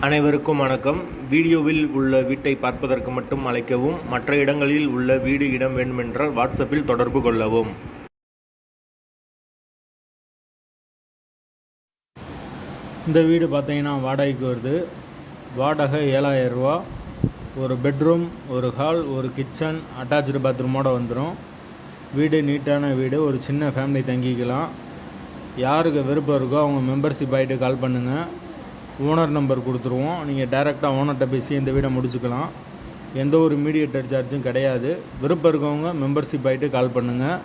அனைவருக்கும் வணக்கம். வீடியோவில் உள்ள வீட்டை பார்ப்பதற்கு மட்டும் அழைக்கவும். மற்ற இடங்களில் உள்ள வீடு இடம் வேண்டுமென்றால் வாட்ஸ்அப்பில் தொடர்பு கொள்ளவும். இந்த வீடு பார்த்தீங்கன்னா வாடகைக்கு வருது. வாடகை 7000 ரூபா. ஒரு பெட்ரூம், ஒரு ஹால், ஒரு கிச்சன், அட்டாச்சு பாத்ரூமோடு வந்துடும். வீடு நீட்டான வீடு. ஒரு சின்ன ஃபேமிலி தங்கிக்கலாம். யாருக்கு விருப்பம் இருக்கோ அவங்க மெம்பர்ஷிப் ஆகிட்டு கால் பண்ணுங்கள். ஓனர் நம்பர் கொடுத்துருவோம். நீங்கள் டைரெக்டாக ஓனர்கிட்ட பேசி இந்த வீடை முடிச்சுக்கலாம். எந்த ஒரு மீடியேட்டர் சார்ஜும் கிடையாது. விருப்பம் இருக்கவங்க மெம்பர்ஷிப் ஆகிட்டு கால் பண்ணுங்கள்.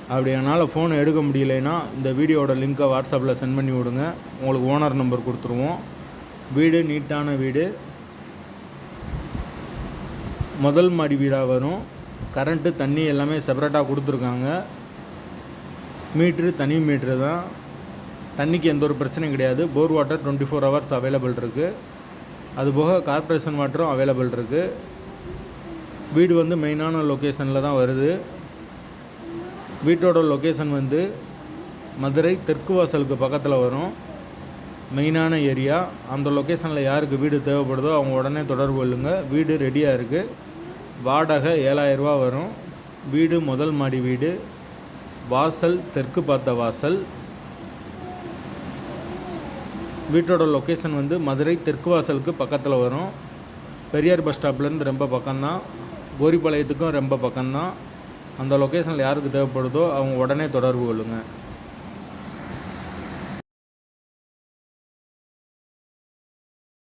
அப்படி என்னால் ஃபோன் எடுக்க முடியலைன்னா இந்த வீடியோட லிங்க்கை வாட்ஸ்அப்பில் சென்ட் பண்ணி விடுங்க. உங்களுக்கு ஓனர் நம்பர் கொடுத்துருவோம். வீடு நீட்டான வீடு. முதல் மாடி வீடாக வரும். கரண்ட்டு தண்ணி எல்லாமே செப்பரேட்டாக கொடுத்துருக்காங்க. மீட்ரு தனி மீட்ரு தான். தண்ணிக்கு எந்த ஒரு பிரச்சனையும் கிடையாது. போர் வாட்டர் 24 ஹவர்ஸ் அவைலபிள் இருக்குது. அதுபோக கார்ப்பரேஷன் வாட்டரும் அவைலபிள் இருக்குது. வீடு வந்து மெயினான லொக்கேஷனில் தான் வருது. வீட்டோட லொக்கேஷன் வந்து மதுரை தெற்கு வாசலுக்கு பக்கத்தில் வரும். மெயினான ஏரியா. அந்த லொக்கேஷனில் யாருக்கு வீடு தேவைப்படுதோ அவங்க உடனே தொடர்பு கொள்ளுங்கள். வீடு ரெடியாக இருக்குது. வாடகை 7000 ரூபா வரும். வீடு முதல் மாடி வீடு. வாசல் தெற்கு பார்த்த வாசல். வீட்டோட லொக்கேஷன் வந்து மதுரை தெற்கு வாசலுக்கு பக்கத்தில் வரும். பெரியார் பஸ் ஸ்டாப்லேருந்து ரொம்ப பக்கம்தான். கோரிப்பாளையத்துக்கும் ரொம்ப பக்கம்தான். அந்த லொக்கேஷனில் யாருக்கு தேவைப்படுதோ அவங்க உடனே தொடர்பு கொள்ளுங்கள்.